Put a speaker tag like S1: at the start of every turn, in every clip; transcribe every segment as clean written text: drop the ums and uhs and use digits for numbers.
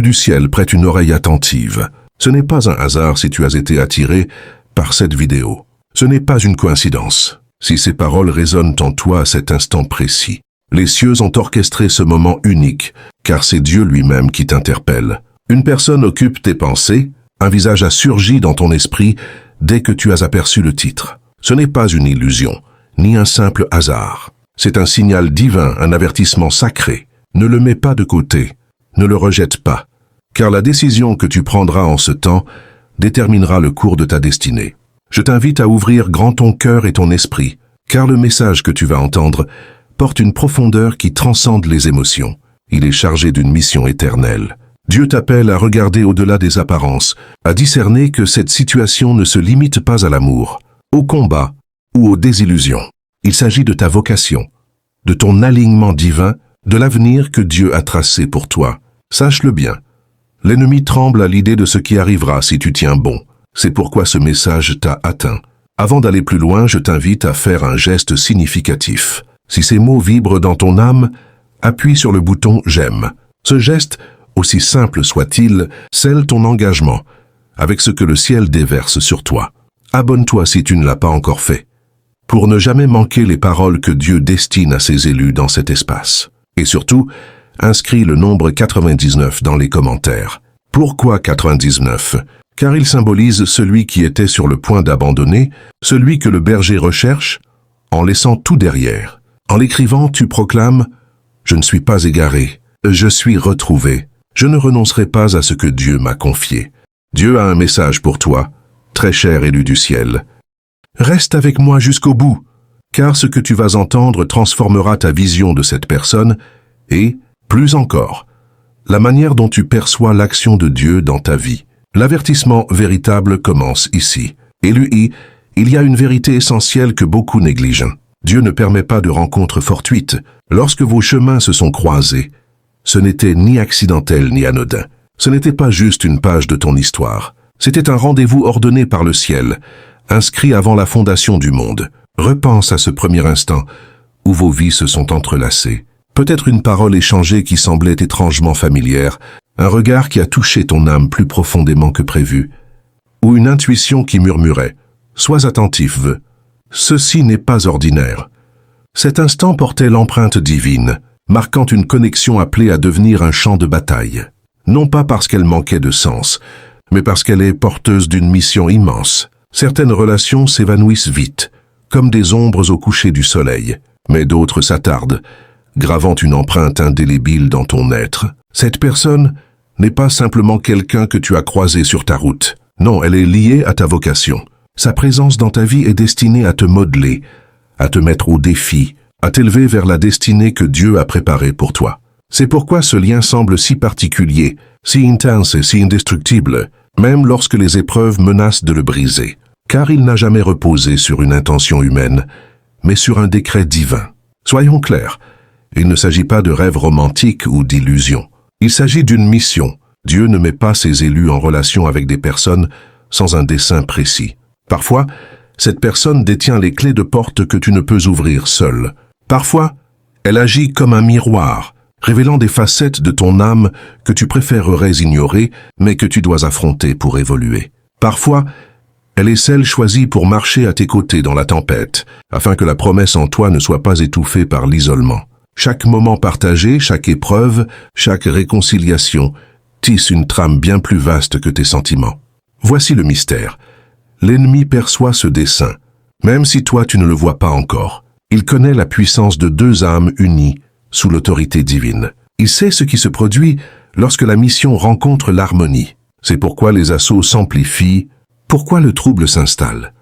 S1: du ciel prête une oreille attentive. Ce n'est pas un hasard si tu as été attiré par cette vidéo. Ce n'est pas une coïncidence. Si ces paroles résonnent en toi à cet instant précis, les cieux ont orchestré ce moment unique, car c'est Dieu lui-même qui t'interpelle. Une personne occupe tes pensées, un visage a surgi dans ton esprit dès que tu as aperçu le titre. Ce n'est pas une illusion, ni un simple hasard. C'est un signal divin, un avertissement sacré. Ne le mets pas de côté, ne le rejette pas, car la décision que tu prendras en ce temps déterminera le cours de ta destinée. Je t'invite à ouvrir grand ton cœur et ton esprit, car le message que tu vas entendre porte une profondeur qui transcende les émotions. Il est chargé d'une mission éternelle. Dieu t'appelle à regarder au-delà des apparences, à discerner que cette situation ne se limite pas à l'amour, au combat ou aux désillusions. Il s'agit de ta vocation, de ton alignement divin, de l'avenir que Dieu a tracé pour toi. Sache-le bien. L'ennemi tremble à l'idée de ce qui arrivera si tu tiens bon. C'est pourquoi ce message t'a atteint. Avant d'aller plus loin, je t'invite à faire un geste significatif. Si ces mots vibrent dans ton âme, appuie sur le bouton « J'aime ». Ce geste, aussi simple soit-il, scelle ton engagement avec ce que le ciel déverse sur toi. Abonne-toi si tu ne l'as pas encore fait, pour ne jamais manquer les paroles que Dieu destine à ses élus dans cet espace. Et surtout, inscris le nombre 99 dans les commentaires. Pourquoi 99 ? Car il symbolise celui qui était sur le point d'abandonner, celui que le berger recherche, en laissant tout derrière. En l'écrivant, tu proclames « Je ne suis pas égaré, je suis retrouvé, je ne renoncerai pas à ce que Dieu m'a confié. » Dieu a un message pour toi, très cher élu du ciel. Reste avec moi jusqu'au bout, car ce que tu vas entendre transformera ta vision de cette personne et, plus encore, la manière dont tu perçois l'action de Dieu dans ta vie. L'avertissement véritable commence ici. Et lui, il y a une vérité essentielle que beaucoup négligent. Dieu ne permet pas de rencontres fortuites. Lorsque vos chemins se sont croisés, ce n'était ni accidentel ni anodin. Ce n'était pas juste une page de ton histoire. C'était un rendez-vous ordonné par le ciel, inscrit avant la fondation du monde. Repense à ce premier instant où vos vies se sont entrelacées. Peut-être une parole échangée qui semblait étrangement familière, un regard qui a touché ton âme plus profondément que prévu, ou une intuition qui murmurait « Sois attentif, veux. Ceci n'est pas ordinaire. » Cet instant portait l'empreinte divine, marquant une connexion appelée à devenir un champ de bataille. Non pas parce qu'elle manquait de sens, mais parce qu'elle est porteuse d'une mission immense. Certaines relations s'évanouissent vite, comme des ombres au coucher du soleil, mais d'autres s'attardent, gravant une empreinte indélébile dans ton être. Cette personne n'est pas simplement quelqu'un que tu as croisé sur ta route. Non, elle est liée à ta vocation. Sa présence dans ta vie est destinée à te modeler, à te mettre au défi, à t'élever vers la destinée que Dieu a préparée pour toi. C'est pourquoi ce lien semble si particulier, si intense et si indestructible, même lorsque les épreuves menacent de le briser. Car il n'a jamais reposé sur une intention humaine, mais sur un décret divin. Soyons clairs, il ne s'agit pas de rêves romantiques ou d'illusions. Il s'agit d'une mission. Dieu ne met pas ses élus en relation avec des personnes sans un dessein précis. Parfois, cette personne détient les clés de porte que tu ne peux ouvrir seul. Parfois, elle agit comme un miroir, révélant des facettes de ton âme que tu préférerais ignorer, mais que tu dois affronter pour évoluer. Parfois, elle est celle choisie pour marcher à tes côtés dans la tempête, afin que la promesse en toi ne soit pas étouffée par l'isolement. Chaque moment partagé, chaque épreuve, chaque réconciliation tisse une trame bien plus vaste que tes sentiments. Voici le mystère. L'ennemi perçoit ce dessein, même si toi tu ne le vois pas encore. Il connaît la puissance de deux âmes unies sous l'autorité divine. Il sait ce qui se produit lorsque la mission rencontre l'harmonie. C'est pourquoi les assauts s'amplifient, pourquoi le trouble s'installe,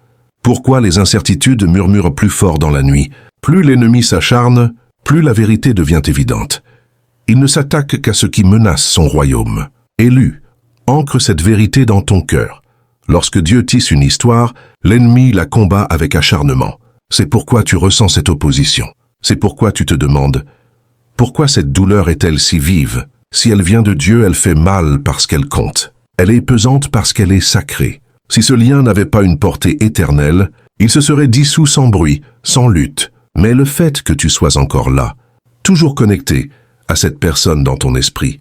S1: pourquoi les incertitudes murmurent plus fort dans la nuit. Plus l'ennemi s'acharne, plus la vérité devient évidente. Il ne s'attaque qu'à ce qui menace son royaume. Élu, ancre cette vérité dans ton cœur. Lorsque Dieu tisse une histoire, l'ennemi la combat avec acharnement. C'est pourquoi tu ressens cette opposition. C'est pourquoi tu te demandes « Pourquoi cette douleur est-elle si vive ? Si elle vient de Dieu, elle fait mal parce qu'elle compte. Elle est pesante parce qu'elle est sacrée. Si ce lien n'avait pas une portée éternelle, il se serait dissous sans bruit, sans lutte. Mais le fait que tu sois encore là, toujours connecté à cette personne dans ton esprit,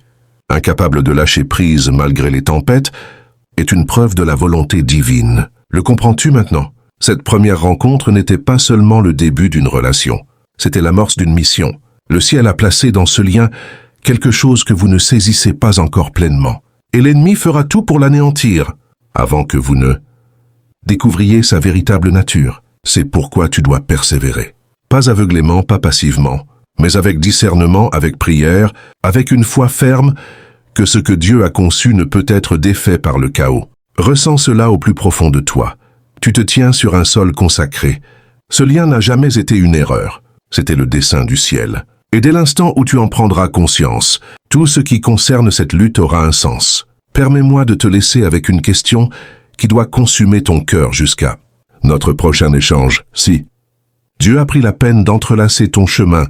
S1: incapable de lâcher prise malgré les tempêtes, est une preuve de la volonté divine. Le comprends-tu maintenant? Cette première rencontre n'était pas seulement le début d'une relation, c'était l'amorce d'une mission. Le ciel a placé dans ce lien quelque chose que vous ne saisissez pas encore pleinement. Et l'ennemi fera tout pour l'anéantir, avant que vous ne découvriez sa véritable nature. C'est pourquoi tu dois persévérer. Pas aveuglément, pas passivement, mais avec discernement, avec prière, avec une foi ferme que ce que Dieu a conçu ne peut être défait par le chaos. Ressens cela au plus profond de toi. Tu te tiens sur un sol consacré. Ce lien n'a jamais été une erreur. C'était le dessein du ciel. Et dès l'instant où tu en prendras conscience, tout ce qui concerne cette lutte aura un sens. Permets-moi de te laisser avec une question qui doit consumer ton cœur jusqu'à notre prochain échange. Si Dieu a pris la peine d'entrelacer ton chemin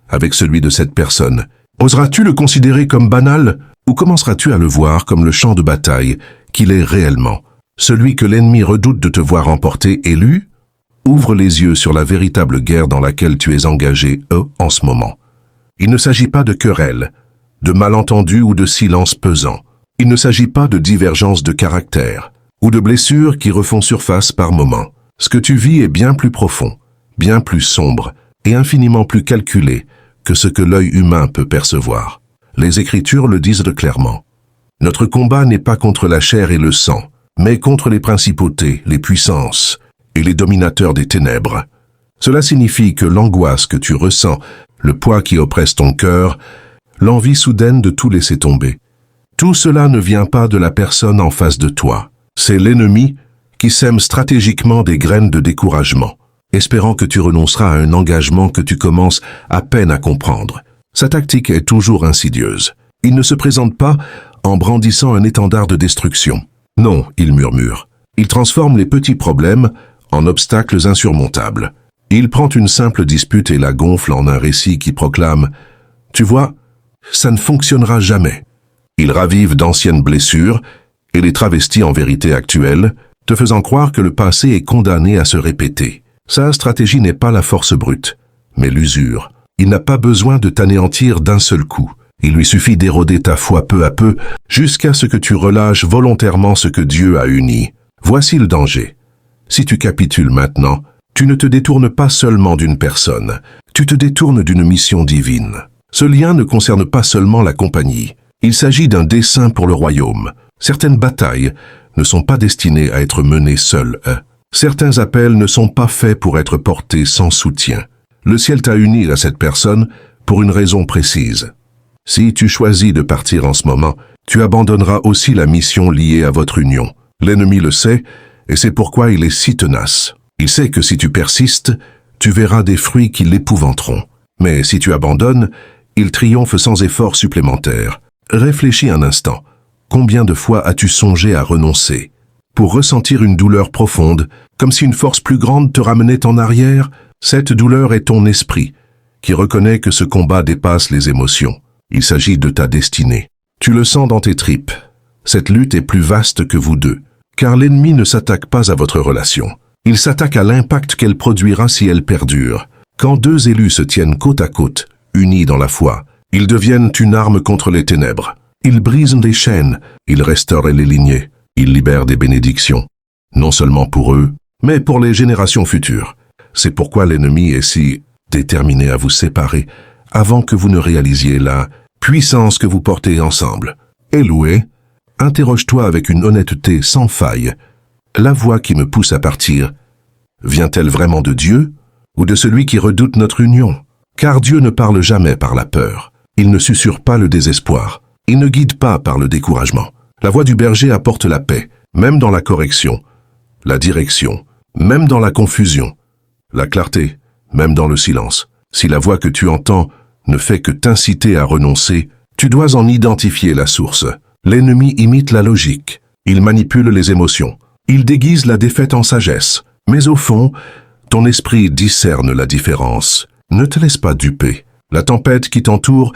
S1: avec celui de cette personne, oseras-tu le considérer comme banal ou commenceras-tu à le voir comme le champ de bataille qu'il est réellement? Celui que l'ennemi redoute de te voir emporter élu? Ouvre les yeux sur la véritable guerre dans laquelle tu es engagé, en ce moment. Il ne s'agit pas de querelles, de malentendus ou de silence pesant. Il ne s'agit pas de divergences de caractère ou de blessures qui refont surface par moments. Ce que tu vis est bien plus profond, bien plus sombre et infiniment plus calculé que ce que l'œil humain peut percevoir. Les Écritures le disent clairement. Notre combat n'est pas contre la chair et le sang, mais contre les principautés, les puissances et les dominateurs des ténèbres. Cela signifie que l'angoisse que tu ressens, le poids qui oppresse ton cœur, l'envie soudaine de tout laisser tomber, tout cela ne vient pas de la personne en face de toi. C'est l'ennemi qui sème stratégiquement des graines de découragement, espérant que tu renonceras à un engagement que tu commences à peine à comprendre. Sa tactique est toujours insidieuse. Il ne se présente pas en brandissant un étendard de destruction. Non, il murmure. Il transforme les petits problèmes en obstacles insurmontables. Il prend une simple dispute et la gonfle en un récit qui proclame « Tu vois, ça ne fonctionnera jamais ». Il ravive d'anciennes blessures et les travestit en vérité actuelle, te faisant croire que le passé est condamné à se répéter. Sa stratégie n'est pas la force brute, mais l'usure. Il n'a pas besoin de t'anéantir d'un seul coup. Il lui suffit d'éroder ta foi peu à peu, jusqu'à ce que tu relâches volontairement ce que Dieu a uni. Voici le danger. Si tu capitules maintenant, tu ne te détournes pas seulement d'une personne, tu te détournes d'une mission divine. Ce lien ne concerne pas seulement la compagnie. Il s'agit d'un dessein pour le royaume. Certaines batailles ne sont pas destinées à être menées seules. Certains appels ne sont pas faits pour être portés sans soutien. Le ciel t'a uni à cette personne pour une raison précise. Si tu choisis de partir en ce moment, tu abandonneras aussi la mission liée à votre union. L'ennemi le sait, et c'est pourquoi il est si tenace. Il sait que si tu persistes, tu verras des fruits qui l'épouvanteront. Mais si tu abandonnes, il triomphe sans effort supplémentaire. Réfléchis un instant. Combien de fois as-tu songé à renoncer pour ressentir une douleur profonde, comme si une force plus grande te ramenait en arrière? Cette douleur est ton esprit, qui reconnaît que ce combat dépasse les émotions. Il s'agit de ta destinée. Tu le sens dans tes tripes. Cette lutte est plus vaste que vous deux, car l'ennemi ne s'attaque pas à votre relation. Il s'attaque à l'impact qu'elle produira si elle perdure. Quand deux élus se tiennent côte à côte, unis dans la foi, ils deviennent une arme contre les ténèbres. Ils brisent des chaînes, ils restaurent les lignées, ils libèrent des bénédictions. Non seulement pour eux, mais pour les générations futures. C'est pourquoi l'ennemi est si déterminé à vous séparer avant que vous ne réalisiez la puissance que vous portez ensemble. Éloué, interroge-toi avec une honnêteté sans faille. La voix qui me pousse à partir, vient-elle vraiment de Dieu ou de celui qui redoute notre union? Car Dieu ne parle jamais par la peur. Il ne susurre pas le désespoir. Il ne guide pas par le découragement. La voix du berger apporte la paix, même dans la correction, la direction, même dans la confusion, la clarté, même dans le silence. Si la voix que tu entends ne fait que t'inciter à renoncer, tu dois en identifier la source. L'ennemi imite la logique. Il manipule les émotions. Il déguise la défaite en sagesse. Mais au fond, ton esprit discerne la différence. Ne te laisse pas duper. La tempête qui t'entoure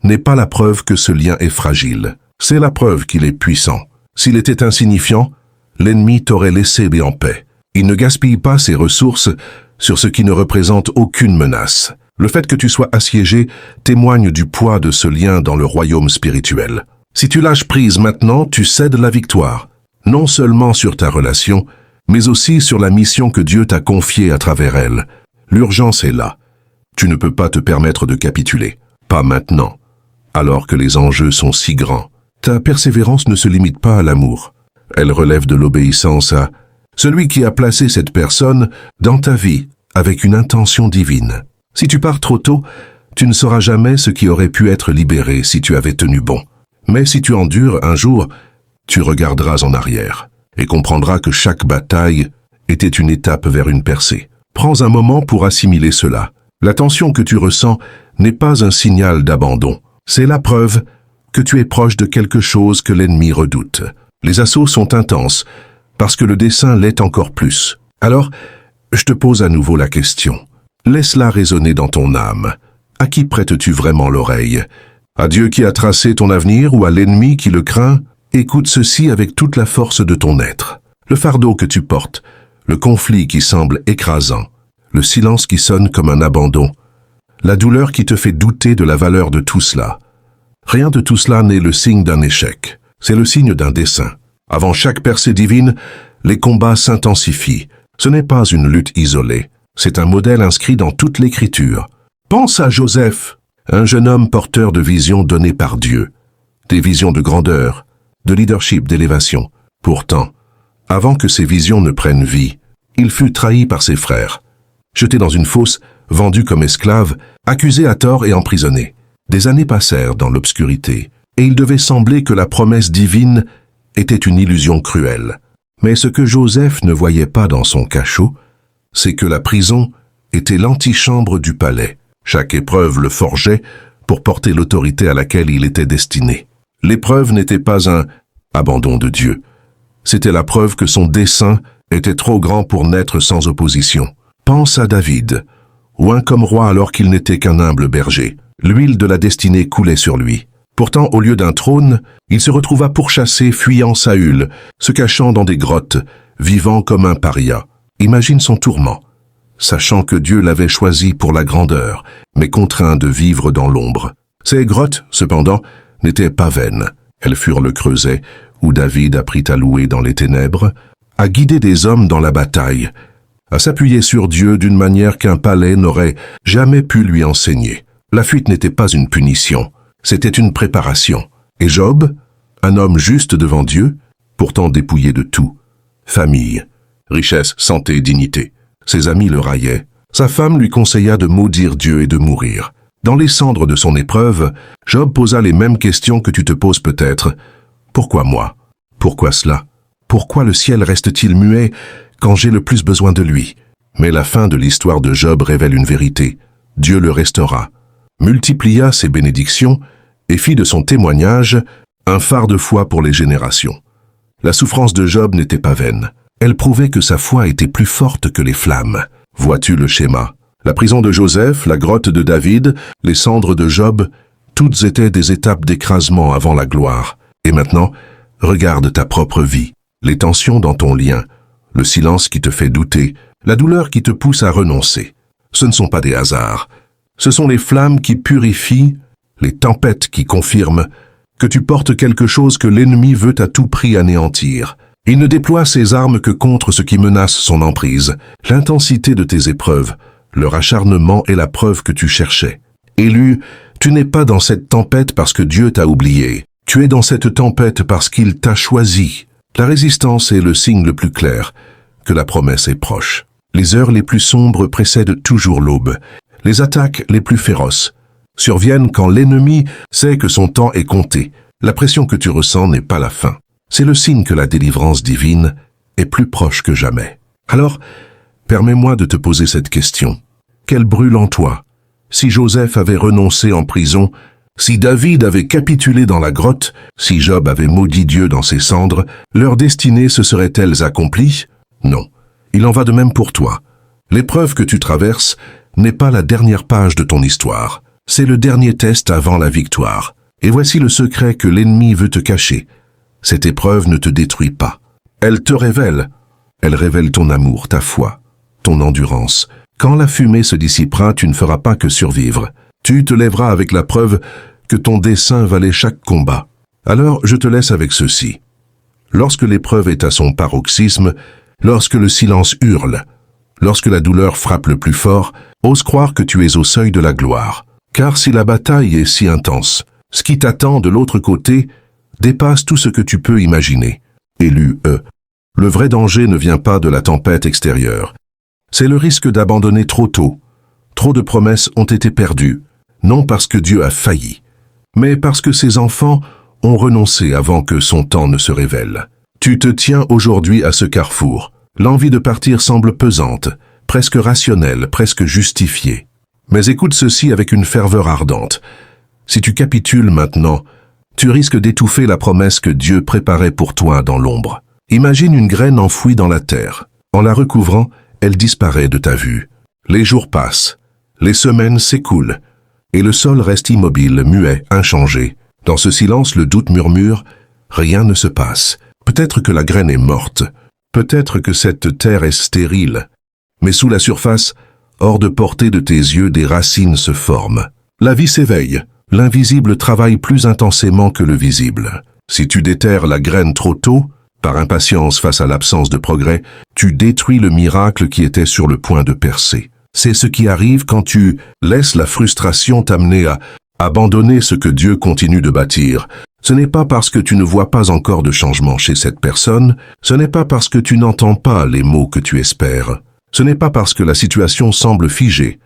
S1: n'est pas la preuve que ce lien est fragile. C'est la preuve qu'il est puissant. S'il était insignifiant, l'ennemi t'aurait laissé en paix. Il ne gaspille pas ses ressources sur ce qui ne représente aucune menace. Le fait que tu sois assiégé témoigne du poids de ce lien dans le royaume spirituel. Si tu lâches prise maintenant, tu cèdes la victoire, non seulement sur ta relation, mais aussi sur la mission que Dieu t'a confiée à travers elle. L'urgence est là. Tu ne peux pas te permettre de capituler. Pas maintenant, alors que les enjeux sont si grands. Ta persévérance ne se limite pas à l'amour. Elle relève de l'obéissance à celui qui a placé cette personne dans ta vie avec une intention divine. Si tu pars trop tôt, tu ne sauras jamais ce qui aurait pu être libéré si tu avais tenu bon. Mais si tu endures un jour, tu regarderas en arrière et comprendras que chaque bataille était une étape vers une percée. Prends un moment pour assimiler cela. La tension que tu ressens n'est pas un signal d'abandon. C'est la preuve que tu es proche de quelque chose que l'ennemi redoute. Les assauts sont intenses, parce que le dessein l'est encore plus. Alors, je te pose à nouveau la question. Laisse-la résonner dans ton âme. À qui prêtes-tu vraiment l'oreille? À Dieu qui a tracé ton avenir ou à l'ennemi qui le craint? Écoute ceci avec toute la force de ton être. Le fardeau que tu portes, le conflit qui semble écrasant, le silence qui sonne comme un abandon, la douleur qui te fait douter de la valeur de tout cela. Rien de tout cela n'est le signe d'un échec, c'est le signe d'un dessein. Avant chaque percée divine, les combats s'intensifient. Ce n'est pas une lutte isolée, c'est un modèle inscrit dans toute l'Écriture. Pense à Joseph, un jeune homme porteur de visions données par Dieu, des visions de grandeur, de leadership, d'élévation. Pourtant, avant que ces visions ne prennent vie, il fut trahi par ses frères, jeté dans une fosse, vendu comme esclave, accusé à tort et emprisonné. Des années passèrent dans l'obscurité, et il devait sembler que la promesse divine était une illusion cruelle. Mais ce que Joseph ne voyait pas dans son cachot, c'est que la prison était l'antichambre du palais. Chaque épreuve le forgeait pour porter l'autorité à laquelle il était destiné. L'épreuve n'était pas un abandon de Dieu. C'était la preuve que son dessein était trop grand pour naître sans opposition. Pense à David, oint comme roi alors qu'il n'était qu'un humble berger. L'huile de la destinée coulait sur lui. Pourtant, au lieu d'un trône, il se retrouva pourchassé, fuyant Saül, se cachant dans des grottes, vivant comme un paria. Imagine son tourment, sachant que Dieu l'avait choisi pour la grandeur, mais contraint de vivre dans l'ombre. Ces grottes, cependant, n'étaient pas vaines. Elles furent le creuset où David apprit à louer dans les ténèbres, à guider des hommes dans la bataille, à s'appuyer sur Dieu d'une manière qu'un palais n'aurait jamais pu lui enseigner. La fuite n'était pas une punition, c'était une préparation. Et Job, un homme juste devant Dieu, pourtant dépouillé de tout, famille, richesse, santé, dignité. Ses amis le raillaient. Sa femme lui conseilla de maudire Dieu et de mourir. Dans les cendres de son épreuve, Job posa les mêmes questions que tu te poses peut-être. Pourquoi moi? Pourquoi cela? Pourquoi le ciel reste-t-il muet quand j'ai le plus besoin de lui? Mais la fin de l'histoire de Job révèle une vérité. Dieu le restaura, multiplia ses bénédictions et fit de son témoignage un phare de foi pour les générations. La souffrance de Job n'était pas vaine. Elle prouvait que sa foi était plus forte que les flammes. Vois-tu le schéma? La prison de Joseph, la grotte de David, les cendres de Job, toutes étaient des étapes d'écrasement avant la gloire. Et maintenant, regarde ta propre vie, les tensions dans ton lien, le silence qui te fait douter, la douleur qui te pousse à renoncer. Ce ne sont pas des hasards. Ce sont les flammes qui purifient, les tempêtes qui confirment que tu portes quelque chose que l'ennemi veut à tout prix anéantir. Il ne déploie ses armes que contre ce qui menace son emprise. L'intensité de tes épreuves, leur acharnement est la preuve que tu cherchais. Élu, tu n'es pas dans cette tempête parce que Dieu t'a oublié. Tu es dans cette tempête parce qu'il t'a choisi. La résistance est le signe le plus clair que la promesse est proche. Les heures les plus sombres précèdent toujours l'aube. Les attaques les plus féroces surviennent quand l'ennemi sait que son temps est compté. La pression que tu ressens n'est pas la fin. C'est le signe que la délivrance divine est plus proche que jamais. Alors, permets-moi de te poser cette question. Quelle brûle en toi? Si Joseph avait renoncé en prison, si David avait capitulé dans la grotte, si Job avait maudit Dieu dans ses cendres, leurs destinées se seraient-elles accomplies? Non. Il en va de même pour toi. L'épreuve que tu traverses n'est pas la dernière page de ton histoire. C'est le dernier test avant la victoire. Et voici le secret que l'ennemi veut te cacher. Cette épreuve ne te détruit pas. Elle te révèle. Elle révèle ton amour, ta foi, ton endurance, Quand la fumée se dissipera, tu ne feras pas que survivre. Tu te lèveras avec la preuve que ton dessein valait chaque combat. Alors je te laisse avec ceci. Lorsque l'épreuve est à son paroxysme, lorsque le silence hurle, lorsque la douleur frappe le plus fort, ose croire que tu es au seuil de la gloire. Car si la bataille est si intense, ce qui t'attend de l'autre côté dépasse tout ce que tu peux imaginer. Élu E. Le vrai danger ne vient pas de la tempête extérieure. C'est le risque d'abandonner trop tôt. Trop de promesses ont été perdues, non parce que Dieu a failli, mais parce que ses enfants ont renoncé avant que son temps ne se révèle. Tu te tiens aujourd'hui à ce carrefour. L'envie de partir semble pesante, presque rationnelle, presque justifiée. Mais écoute ceci avec une ferveur ardente. Si tu capitules maintenant, tu risques d'étouffer la promesse que Dieu préparait pour toi dans l'ombre. Imagine une graine enfouie dans la terre. En la recouvrant, elle disparaît de ta vue. Les jours passent, les semaines s'écoulent, et le sol reste immobile, muet, inchangé. Dans ce silence, le doute murmure, rien ne se passe. Peut-être que la graine est morte, peut-être que cette terre est stérile, mais sous la surface, hors de portée de tes yeux, des racines se forment. La vie s'éveille, l'invisible travaille plus intensément que le visible. Si tu déterres la graine trop tôt, par impatience face à l'absence de progrès, tu détruis le miracle qui était sur le point de percer. C'est ce qui arrive quand tu laisses la frustration t'amener à abandonner ce que Dieu continue de bâtir. Ce n'est pas parce que tu ne vois pas encore de changement chez cette personne, ce n'est pas parce que tu n'entends pas les mots que tu espères, ce n'est pas parce que la situation semble figée,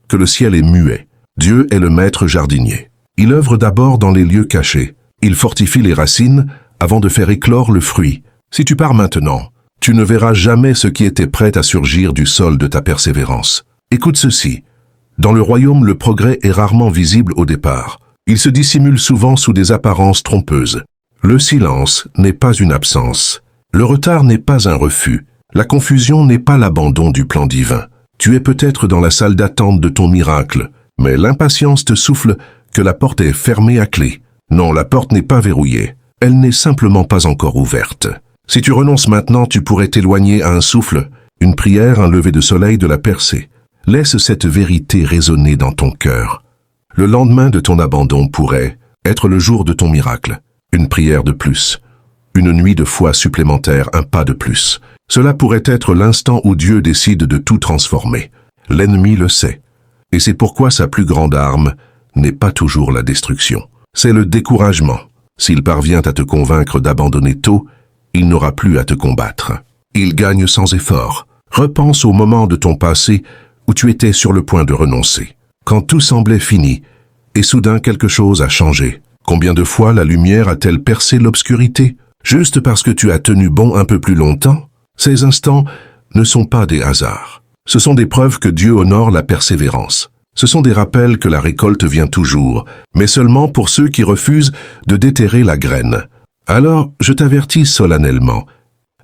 S1: que le ciel est muet. Dieu est le maître jardinier. Il œuvre d'abord dans les lieux cachés. Il fortifie les racines avant de faire éclore le fruit. Si tu pars maintenant, tu ne verras jamais ce qui était prêt à surgir du sol de ta persévérance. Écoute ceci. Dans le royaume, le progrès est rarement visible au départ. Il se dissimule souvent sous des apparences trompeuses. Le silence n'est pas une absence. Le retard n'est pas un refus. La confusion n'est pas l'abandon du plan divin. Tu es peut-être dans la salle d'attente de ton miracle, mais l'impatience te souffle que la porte est fermée à clé. Non, la porte n'est pas verrouillée. Elle n'est simplement pas encore ouverte. Si tu renonces maintenant, tu pourrais t'éloigner à un souffle, une prière, un lever de soleil de la percée. Laisse cette vérité résonner dans ton cœur. Le lendemain de ton abandon pourrait être le jour de ton miracle. Une prière de plus, une nuit de foi supplémentaire, un pas de plus. Cela pourrait être l'instant où Dieu décide de tout transformer. L'ennemi le sait. Et c'est pourquoi sa plus grande arme n'est pas toujours la destruction. C'est le découragement. S'il parvient à te convaincre d'abandonner tôt, il n'aura plus à te combattre. Il gagne sans effort. Repense au moment de ton passé où tu étais sur le point de renoncer. Quand tout semblait fini, et soudain quelque chose a changé. Combien de fois la lumière a-t-elle percé l'obscurité? Juste parce que tu as tenu bon un peu plus longtemps? Ces instants ne sont pas des hasards. Ce sont des preuves que Dieu honore la persévérance. Ce sont des rappels que la récolte vient toujours, mais seulement pour ceux qui refusent de déterrer la graine. Alors, je t'avertis solennellement,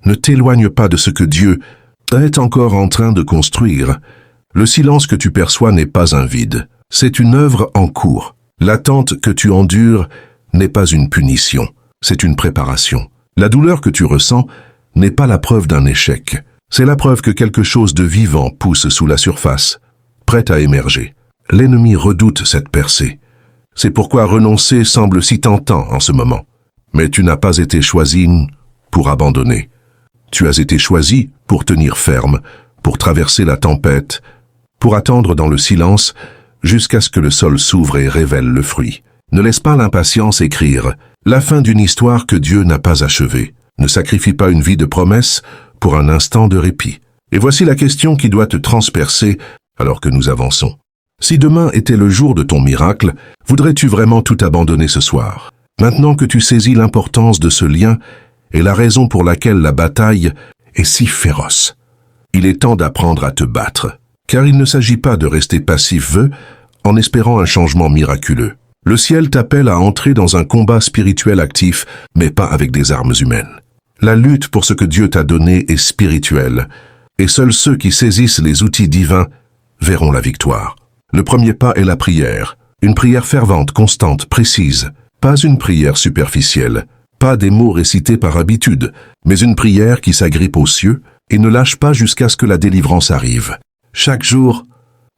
S1: ne t'éloigne pas de ce que Dieu est encore en train de construire. Le silence que tu perçois n'est pas un vide, c'est une œuvre en cours. L'attente que tu endures n'est pas une punition, c'est une préparation. La douleur que tu ressens n'est pas la preuve d'un échec, c'est la preuve que quelque chose de vivant pousse sous la surface, prêt à émerger. L'ennemi redoute cette percée. C'est pourquoi renoncer semble si tentant en ce moment. Mais tu n'as pas été choisi pour abandonner. Tu as été choisi pour tenir ferme, pour traverser la tempête, pour attendre dans le silence jusqu'à ce que le sol s'ouvre et révèle le fruit. Ne laisse pas l'impatience écrire la fin d'une histoire que Dieu n'a pas achevée. Ne sacrifie pas une vie de promesse pour un instant de répit. Et voici la question qui doit te transpercer alors que nous avançons. Si demain était le jour de ton miracle, voudrais-tu vraiment tout abandonner ce soir? Maintenant que tu saisis l'importance de ce lien et la raison pour laquelle la bataille est si féroce, il est temps d'apprendre à te battre, car il ne s'agit pas de rester passif en espérant un changement miraculeux. Le ciel t'appelle à entrer dans un combat spirituel actif, mais pas avec des armes humaines. La lutte pour ce que Dieu t'a donné est spirituelle, et seuls ceux qui saisissent les outils divins verront la victoire. Le premier pas est la prière, une prière fervente, constante, précise, pas une prière superficielle, pas des mots récités par habitude, mais une prière qui s'agrippe aux cieux et ne lâche pas jusqu'à ce que la délivrance arrive. Chaque jour,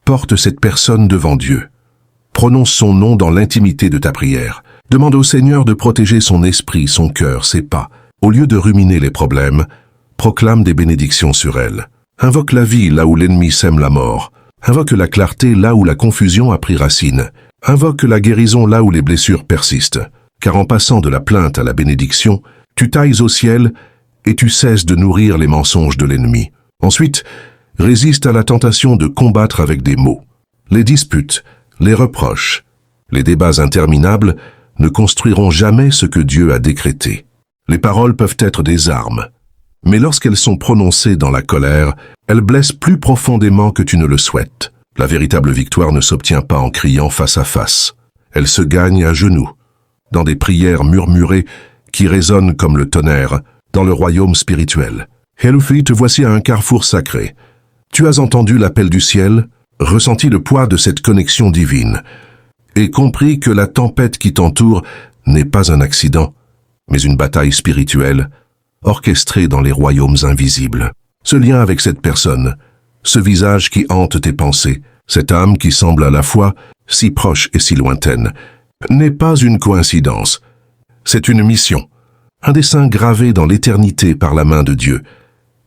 S1: porte cette personne devant Dieu. Prononce son nom dans l'intimité de ta prière. Demande au Seigneur de protéger son esprit, son cœur, ses pas. Au lieu de ruminer les problèmes, proclame des bénédictions sur elle. Invoque la vie là où l'ennemi sème la mort. Invoque la clarté là où la confusion a pris racine. Invoque la guérison là où les blessures persistent. Car en passant de la plainte à la bénédiction, tu tailles au ciel et tu cesses de nourrir les mensonges de l'ennemi. Ensuite, résiste à la tentation de combattre avec des mots. Les disputes, les reproches, les débats interminables ne construiront jamais ce que Dieu a décrété. Les paroles peuvent être des armes, mais lorsqu'elles sont prononcées dans la colère, elles blessent plus profondément que tu ne le souhaites. La véritable victoire ne s'obtient pas en criant face à face. Elle se gagne à genoux, dans des prières murmurées qui résonnent comme le tonnerre dans le royaume spirituel. Helufi, te voici à un carrefour sacré. Tu as entendu l'appel du ciel, ressenti le poids de cette connexion divine, et compris que la tempête qui t'entoure n'est pas un accident, mais une bataille spirituelle, orchestrée dans les royaumes invisibles. Ce lien avec cette personne, ce visage qui hante tes pensées, cette âme qui semble à la fois si proche et si lointaine, n'est pas une coïncidence. C'est une mission, un dessein gravé dans l'éternité par la main de Dieu.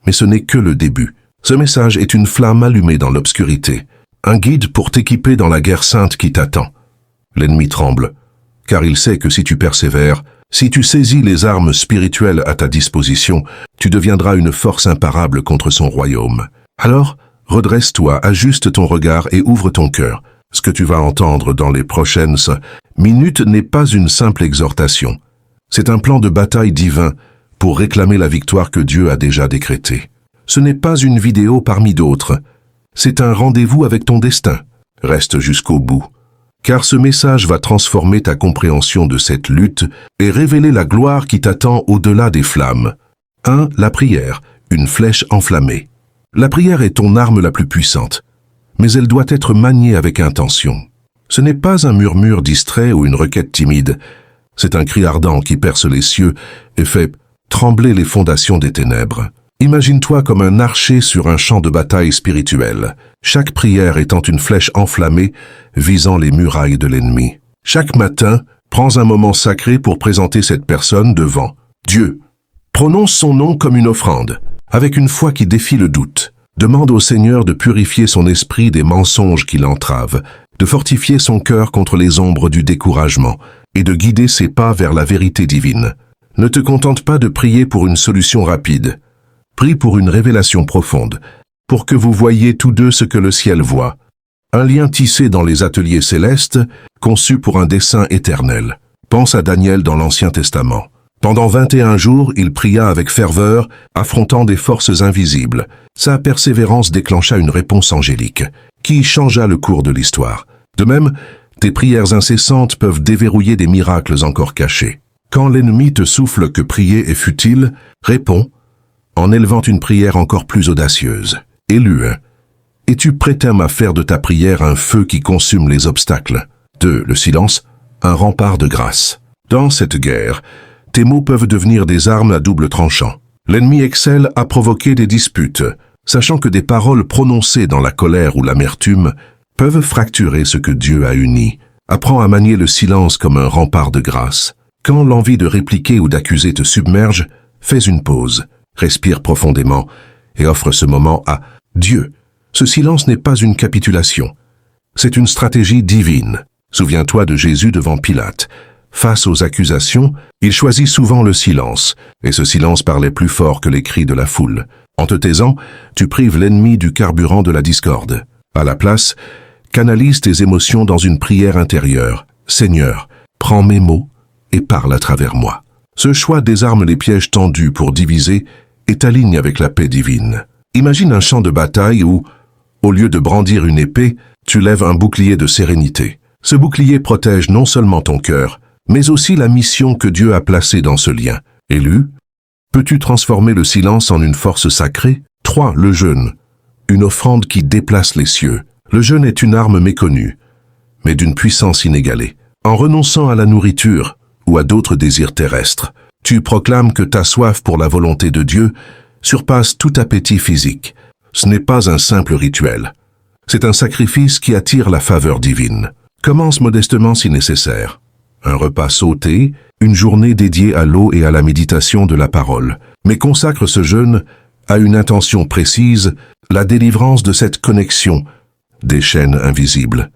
S1: Mais ce n'est que le début. Ce message est une flamme allumée dans l'obscurité, un guide pour t'équiper dans la guerre sainte qui t'attend. L'ennemi tremble, car il sait que si tu persévères, si tu saisis les armes spirituelles à ta disposition, tu deviendras une force imparable contre son royaume. Alors, redresse-toi, ajuste ton regard et ouvre ton cœur. Ce que tu vas entendre dans les prochaines minutes n'est pas une simple exhortation. C'est un plan de bataille divin pour réclamer la victoire que Dieu a déjà décrétée. Ce n'est pas une vidéo parmi d'autres. C'est un rendez-vous avec ton destin. Reste jusqu'au bout. Car ce message va transformer ta compréhension de cette lutte et révéler la gloire qui t'attend au-delà des flammes. 1. La prière, une flèche enflammée. La prière est ton arme la plus puissante, mais elle doit être maniée avec intention. Ce n'est pas un murmure distrait ou une requête timide. C'est un cri ardent qui perce les cieux et fait trembler les fondations des ténèbres. Imagine-toi comme un archer sur un champ de bataille spirituel, chaque prière étant une flèche enflammée visant les murailles de l'ennemi. Chaque matin, prends un moment sacré pour présenter cette personne devant Dieu. Prononce son nom comme une offrande, avec une foi qui défie le doute. Demande au Seigneur de purifier son esprit des mensonges qui l'entravent, de fortifier son cœur contre les ombres du découragement et de guider ses pas vers la vérité divine. Ne te contente pas de prier pour une solution rapide. Prie pour une révélation profonde, pour que vous voyiez tous deux ce que le ciel voit. Un lien tissé dans les ateliers célestes, conçu pour un dessein éternel. Pense à Daniel dans l'Ancien Testament. Pendant 21 jours, il pria avec ferveur, affrontant des forces invisibles. Sa persévérance déclencha une réponse angélique, qui changea le cours de l'histoire. De même, tes prières incessantes peuvent déverrouiller des miracles encore cachés. Quand l'ennemi te souffle que prier est futile, réponds en élevant une prière encore plus audacieuse. Élu, es-tu prêt à faire de ta prière un feu qui consume les obstacles? 2. Le silence, un rempart de grâce. Dans cette guerre, tes mots peuvent devenir des armes à double tranchant. L'ennemi excelle à provoquer des disputes, sachant que des paroles prononcées dans la colère ou l'amertume peuvent fracturer ce que Dieu a uni. Apprends à manier le silence comme un rempart de grâce. Quand l'envie de répliquer ou d'accuser te submerge, fais une pause. Respire profondément et offre ce moment à Dieu. Ce silence n'est pas une capitulation. C'est une stratégie divine. Souviens-toi de Jésus devant Pilate. Face aux accusations, il choisit souvent le silence, et ce silence parlait plus fort que les cris de la foule. En te taisant, tu prives l'ennemi du carburant de la discorde. À la place, canalise tes émotions dans une prière intérieure. Seigneur, prends mes mots et parle à travers moi. Ce choix désarme les pièges tendus pour diviser et t'aligne avec la paix divine. Imagine un champ de bataille où, au lieu de brandir une épée, tu lèves un bouclier de sérénité. Ce bouclier protège non seulement ton cœur, mais aussi la mission que Dieu a placée dans ce lien. Élu, peux-tu transformer le silence en une force sacrée? 3. Le jeûne, une offrande qui déplace les cieux. Le jeûne est une arme méconnue, mais d'une puissance inégalée. En renonçant à la nourriture ou à d'autres désirs terrestres, tu proclames que ta soif pour la volonté de Dieu surpasse tout appétit physique. Ce n'est pas un simple rituel. C'est un sacrifice qui attire la faveur divine. Commence modestement si nécessaire. Un repas sauté, une journée dédiée à l'eau et à la méditation de la parole. Mais consacre ce jeûne à une intention précise, la délivrance de cette connexion des chaînes invisibles,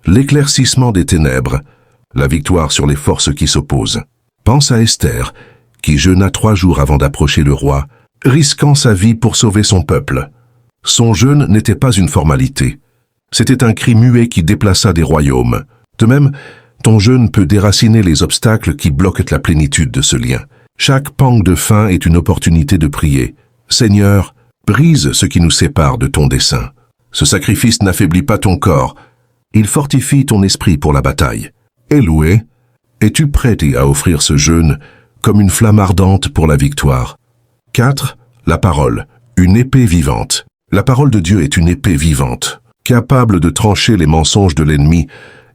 S1: l'éclaircissement des ténèbres, la victoire sur les forces qui s'opposent. Pense à Esther, qui jeûna 3 jours avant d'approcher le roi, risquant sa vie pour sauver son peuple. Son jeûne n'était pas une formalité. C'était un cri muet qui déplaça des royaumes. De même, ton jeûne peut déraciner les obstacles qui bloquent la plénitude de ce lien. Chaque pang de faim est une opportunité de prier. Seigneur, brise ce qui nous sépare de ton dessein. Ce sacrifice n'affaiblit pas ton corps. Il fortifie ton esprit pour la bataille. Éloué, es-tu prêt à offrir ce jeûne comme une flamme ardente pour la victoire? 4. La parole, une épée vivante. La parole de Dieu est une épée vivante, capable de trancher les mensonges de l'ennemi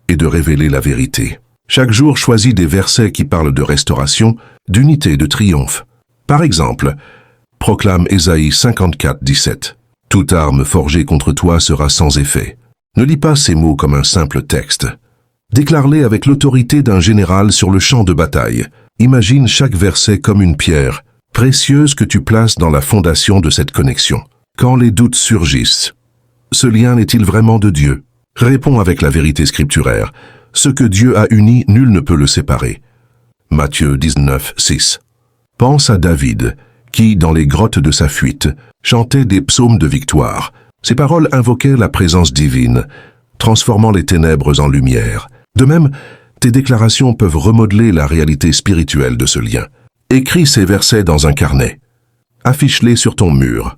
S1: et de révéler la vérité. Chaque jour, choisis des versets qui parlent de restauration, d'unité, de triomphe. Par exemple, proclame Ésaïe 54, 17. Toute arme forgée contre toi sera sans effet. Ne lis pas ces mots comme un simple texte. Déclare-les avec l'autorité d'un général sur le champ de bataille. Imagine chaque verset comme une pierre précieuse que tu places dans la fondation de cette connexion. Quand les doutes surgissent, ce lien est-il vraiment de Dieu? Réponds avec la vérité scripturaire. Ce que Dieu a uni, nul ne peut le séparer. Matthieu 19, 6. Pense à David, qui, dans les grottes de sa fuite, chantait des psaumes de victoire. Ses paroles invoquaient la présence divine, transformant les ténèbres en lumière. De même, tes déclarations peuvent remodeler la réalité spirituelle de ce lien. Écris ces versets dans un carnet. Affiche-les sur ton mur.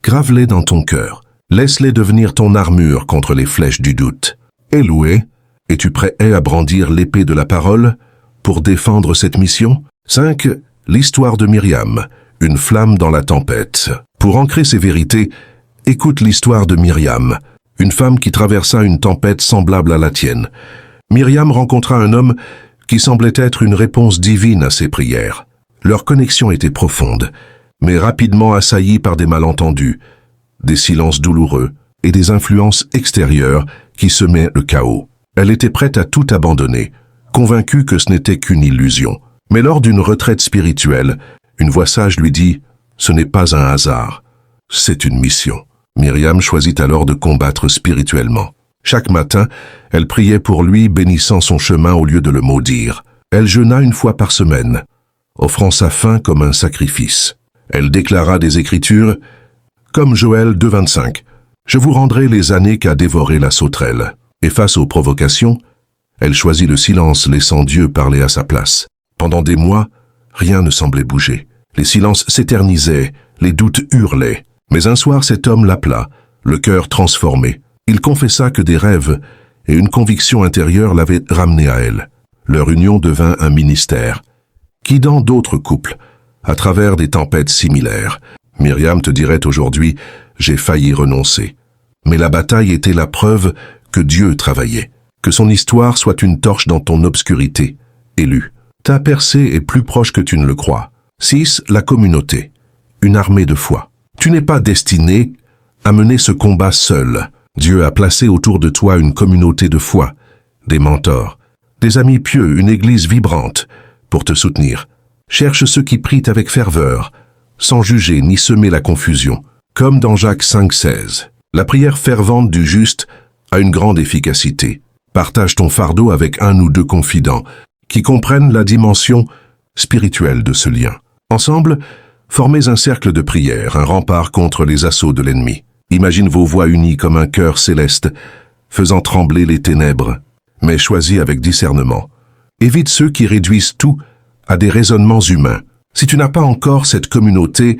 S1: Grave-les dans ton cœur. Laisse-les devenir ton armure contre les flèches du doute. Éloué, es-tu prêt à brandir l'épée de la parole pour défendre cette mission? 5. L'histoire de Myriam, une flamme dans la tempête. Pour ancrer ces vérités, écoute l'histoire de Myriam, une femme qui traversa une tempête semblable à la tienne. Myriam rencontra un homme qui semblait être une réponse divine à ses prières. Leur connexion était profonde, mais rapidement assaillie par des malentendus, des silences douloureux et des influences extérieures qui semaient le chaos. Elle était prête à tout abandonner, convaincue que ce n'était qu'une illusion. Mais lors d'une retraite spirituelle, une voix sage lui dit « Ce n'est pas un hasard, c'est une mission ». Myriam choisit alors de combattre spirituellement. Chaque matin, elle priait pour lui, bénissant son chemin au lieu de le maudire. Elle jeûna 1 fois par semaine, offrant sa faim comme un sacrifice. Elle déclara des Écritures, comme Joël 2,25. « Je vous rendrai les années qu'a dévoré la sauterelle. » Et face aux provocations, elle choisit le silence, laissant Dieu parler à sa place. Pendant des mois, rien ne semblait bouger. Les silences s'éternisaient, les doutes hurlaient. Mais un soir, cet homme l'appela, le cœur transformé. Il confessa que des rêves et une conviction intérieure l'avaient ramené à elle. Leur union devint un ministère, guidant d'autres couples, à travers des tempêtes similaires. Myriam te dirait aujourd'hui, j'ai failli renoncer. Mais la bataille était la preuve que Dieu travaillait. Que son histoire soit une torche dans ton obscurité. Élu. Ta percée est plus proche que tu ne le crois. 6. La communauté. Une armée de foi. Tu n'es pas destiné à mener ce combat seul. Dieu a placé autour de toi une communauté de foi, des mentors, des amis pieux, une église vibrante pour te soutenir. Cherche ceux qui prient avec ferveur, sans juger ni semer la confusion. Comme dans Jacques 5,16. La prière fervente du juste a une grande efficacité. Partage ton fardeau avec 1 ou 2 confidents qui comprennent la dimension spirituelle de ce lien. Ensemble, formez un cercle de prière, un rempart contre les assauts de l'ennemi. Imagine vos voix unies comme un chœur céleste, faisant trembler les ténèbres, mais choisis avec discernement. Évite ceux qui réduisent tout à des raisonnements humains. Si tu n'as pas encore cette communauté,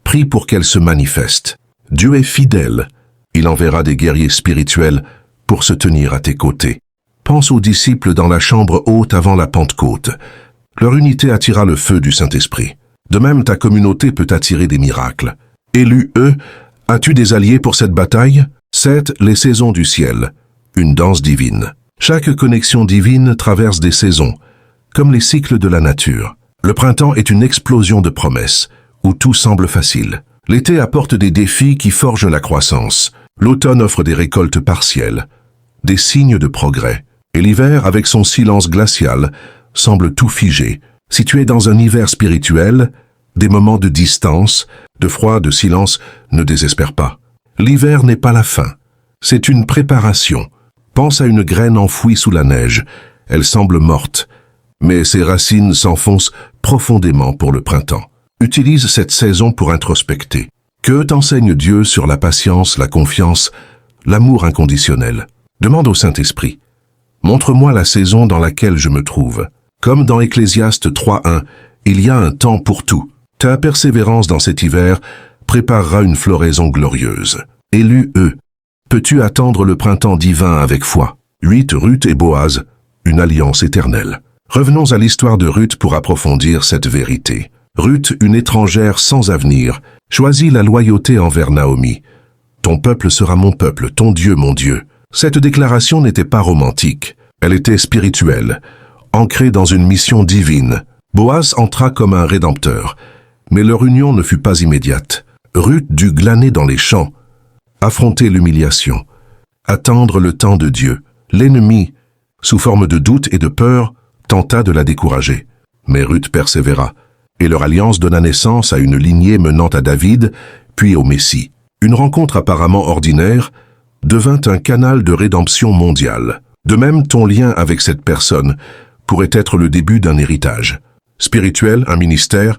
S1: prie pour qu'elle se manifeste. Dieu est fidèle. Il enverra des guerriers spirituels pour se tenir à tes côtés. Pense aux disciples dans la chambre haute avant la Pentecôte. Leur unité attira le feu du Saint-Esprit. De même, ta communauté peut attirer des miracles. Élus, eux, as-tu des alliés pour cette bataille? 7. Les saisons du ciel. Une danse divine. Chaque connexion divine traverse des saisons, comme les cycles de la nature. Le printemps est une explosion de promesses, où tout semble facile. L'été apporte des défis qui forgent la croissance. L'automne offre des récoltes partielles, des signes de progrès. Et l'hiver, avec son silence glacial, semble tout figé. Si tu es dans un hiver spirituel, des moments de distance, de froid, de silence, ne désespère pas. L'hiver n'est pas la fin. C'est une préparation. Pense à une graine enfouie sous la neige. Elle semble morte, mais ses racines s'enfoncent profondément pour le printemps. Utilise cette saison pour introspecter. Que t'enseigne Dieu sur la patience, la confiance, l'amour inconditionnel? Demande au Saint-Esprit. Montre-moi la saison dans laquelle je me trouve. Comme dans Ecclésiaste 3:1, il y a un temps pour tout. Ta persévérance dans cet hiver préparera une floraison glorieuse. Élu E. Peux-tu attendre le printemps divin avec foi? 8. Ruth et Boaz, une alliance éternelle. Revenons à l'histoire de Ruth pour approfondir cette vérité. Ruth, une étrangère sans avenir, choisit la loyauté envers Naomi. Ton peuple sera mon peuple, ton Dieu mon Dieu. Cette déclaration n'était pas romantique, elle était spirituelle, ancrée dans une mission divine. Boaz entra comme un rédempteur, mais leur union ne fut pas immédiate. Ruth dut glaner dans les champs, affronter l'humiliation, attendre le temps de Dieu. L'ennemi, sous forme de doute et de peur, tenta de la décourager. Mais Ruth persévéra, et leur alliance donna naissance à une lignée menant à David, puis au Messie. Une rencontre apparemment ordinaire devint un canal de rédemption mondiale. De même, ton lien avec cette personne pourrait être le début d'un héritage. Spirituel, un ministère,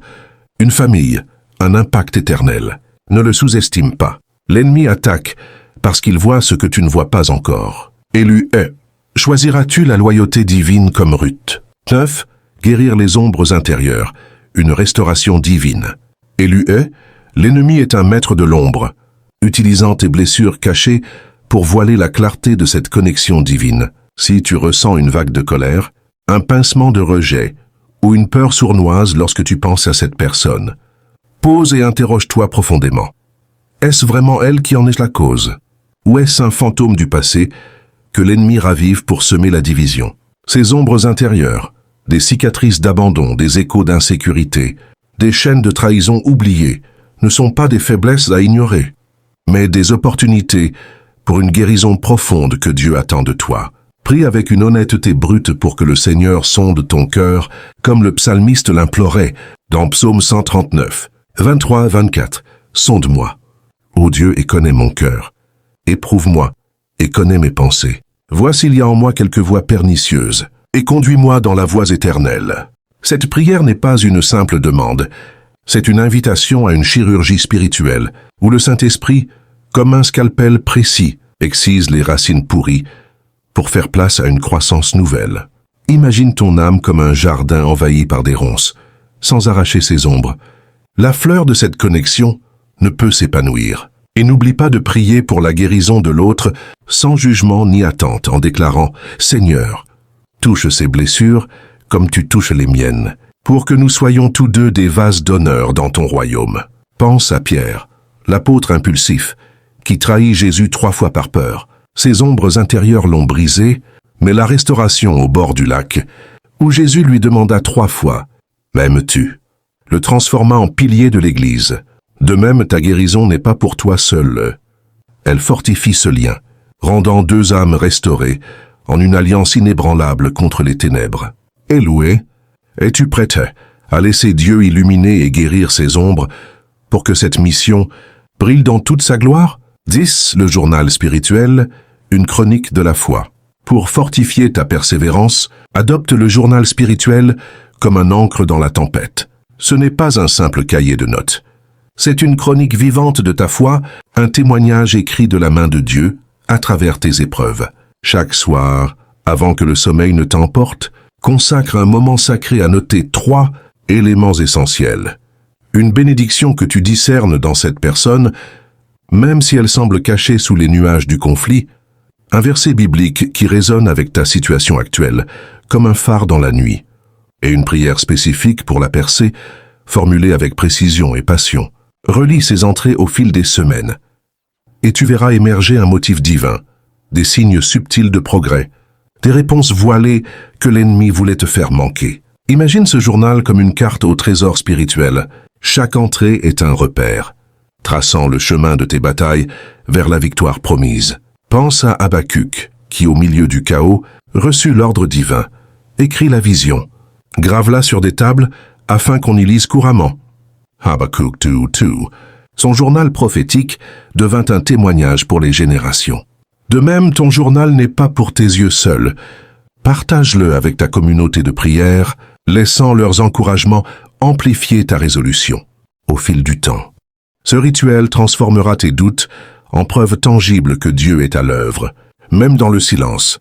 S1: une famille, un impact éternel. Ne le sous-estime pas. L'ennemi attaque parce qu'il voit ce que tu ne vois pas encore. Élu est. Choisiras-tu la loyauté divine comme Ruth? 9. Guérir les ombres intérieures, une restauration divine. Élu est. L'ennemi est un maître de l'ombre, utilisant tes blessures cachées pour voiler la clarté de cette connexion divine. Si tu ressens une vague de colère, un pincement de rejet ou une peur sournoise lorsque tu penses à cette personne, pose et interroge-toi profondément. Est-ce vraiment elle qui en est la cause? Ou est-ce un fantôme du passé que l'ennemi ravive pour semer la division? Ces ombres intérieures, des cicatrices d'abandon, des échos d'insécurité, des chaînes de trahison oubliées, ne sont pas des faiblesses à ignorer, mais des opportunités pour une guérison profonde que Dieu attend de toi. Prie avec une honnêteté brute pour que le Seigneur sonde ton cœur, comme le psalmiste l'implorait dans Psaume 139, 23 à 24. Sonde-moi, ô Dieu, et connais mon cœur. Éprouve-moi et connais mes pensées. Vois s'il y a en moi quelque voie pernicieuse, et conduis-moi dans la voie éternelle. Cette prière n'est pas une simple demande, c'est une invitation à une chirurgie spirituelle, où le Saint-Esprit, comme un scalpel précis, excise les racines pourries pour faire place à une croissance nouvelle. Imagine ton âme comme un jardin envahi par des ronces, sans arracher ses ombres. La fleur de cette connexion ne peut s'épanouir. Et n'oublie pas de prier pour la guérison de l'autre sans jugement ni attente, en déclarant « Seigneur, touche ces blessures comme tu touches les miennes, pour que nous soyons tous deux des vases d'honneur dans ton royaume. » Pense à Pierre, l'apôtre impulsif, qui trahit Jésus 3 fois par peur. Ses ombres intérieures l'ont brisé, mais la restauration au bord du lac, où Jésus lui demanda 3 fois « M'aimes-tu ?» le transforma en pilier de l'Église. De même, ta guérison n'est pas pour toi seul. Elle fortifie ce lien, rendant 2 âmes restaurées en une alliance inébranlable contre les ténèbres. Éloué, es-tu prête à laisser Dieu illuminer et guérir ses ombres pour que cette mission brille dans toute sa gloire? 10. Le journal spirituel, une chronique de la foi. Pour fortifier ta persévérance, adopte le journal spirituel comme un ancre dans la tempête. Ce n'est pas un simple cahier de notes. C'est une chronique vivante de ta foi, un témoignage écrit de la main de Dieu à travers tes épreuves. Chaque soir, avant que le sommeil ne t'emporte, consacre un moment sacré à noter 3 éléments essentiels. Une bénédiction que tu discernes dans cette personne, même si elle semble cachée sous les nuages du conflit, un verset biblique qui résonne avec ta situation actuelle, comme un phare dans la nuit, et une prière spécifique pour la percée, formulée avec précision et passion. Relis ces entrées au fil des semaines, et tu verras émerger un motif divin, des signes subtils de progrès, des réponses voilées que l'ennemi voulait te faire manquer. Imagine ce journal comme une carte au trésor spirituel. Chaque entrée est un repère, traçant le chemin de tes batailles vers la victoire promise. Pense à Habacuc, qui au milieu du chaos reçut l'ordre divin. Écris la vision. Grave-la sur des tables afin qu'on y lise couramment. Habacuc 2:2. Son journal prophétique devint un témoignage pour les générations. De même, ton journal n'est pas pour tes yeux seuls. Partage-le avec ta communauté de prière, laissant leurs encouragements amplifier ta résolution. Au fil du temps, ce rituel transformera tes doutes en preuve tangible que Dieu est à l'œuvre, même dans le silence.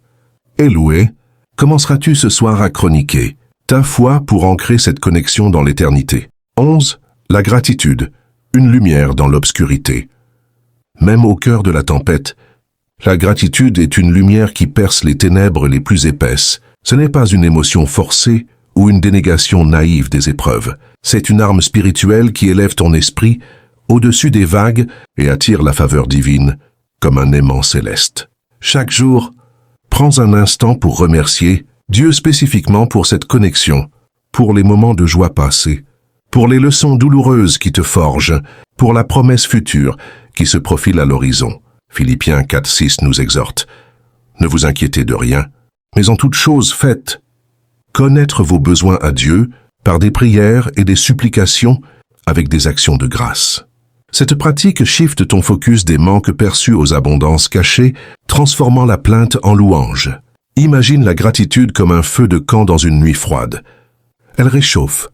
S1: Éloué, commenceras-tu ce soir à chroniquer ta foi pour ancrer cette connexion dans l'éternité. 11. La gratitude, une lumière dans l'obscurité. Même au cœur de la tempête, la gratitude est une lumière qui perce les ténèbres les plus épaisses. Ce n'est pas une émotion forcée ou une dénégation naïve des épreuves. C'est une arme spirituelle qui élève ton esprit au-dessus des vagues et attire la faveur divine comme un aimant céleste. Chaque jour, prends un instant pour remercier Dieu spécifiquement pour cette connexion, pour les moments de joie passés, pour les leçons douloureuses qui te forgent, pour la promesse future qui se profile à l'horizon. Philippiens 4:6 nous exhorte. Ne vous inquiétez de rien, mais en toute chose faites. Connaître vos besoins à Dieu par des prières et des supplications avec des actions de grâce. Cette pratique shift ton focus des manques perçus aux abondances cachées, transformant la plainte en louange. Imagine la gratitude comme un feu de camp dans une nuit froide. Elle réchauffe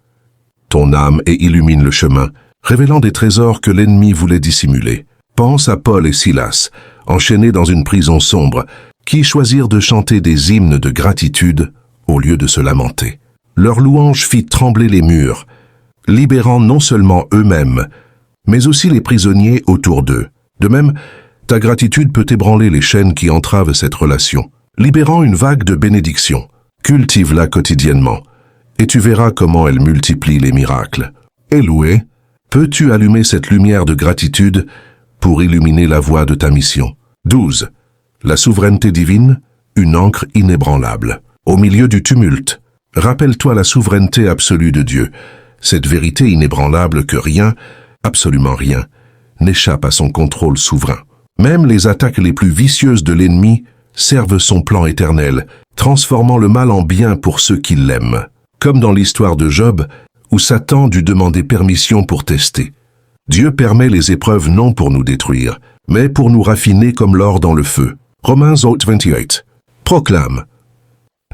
S1: ton âme et illumine le chemin, révélant des trésors que l'ennemi voulait dissimuler. Pense à Paul et Silas, enchaînés dans une prison sombre, qui choisirent de chanter des hymnes de gratitude au lieu de se lamenter. Leur louange fit trembler les murs, libérant non seulement eux-mêmes, mais aussi les prisonniers autour d'eux. De même, ta gratitude peut ébranler les chaînes qui entravent cette relation, libérant une vague de bénédictions. Cultive-la quotidiennement, et tu verras comment elle multiplie les miracles. Éloué, peux-tu allumer cette lumière de gratitude pour illuminer la voie de ta mission. 12. La souveraineté divine, une ancre inébranlable. Au milieu du tumulte, rappelle-toi la souveraineté absolue de Dieu, cette vérité inébranlable que rien, absolument rien, n'échappe à son contrôle souverain. Même les attaques les plus vicieuses de l'ennemi servent son plan éternel, transformant le mal en bien pour ceux qui l'aiment. Comme dans l'histoire de Job, où Satan dut demander permission pour tester. Dieu permet les épreuves non pour nous détruire, mais pour nous raffiner comme l'or dans le feu. Romains 8:28. Proclame.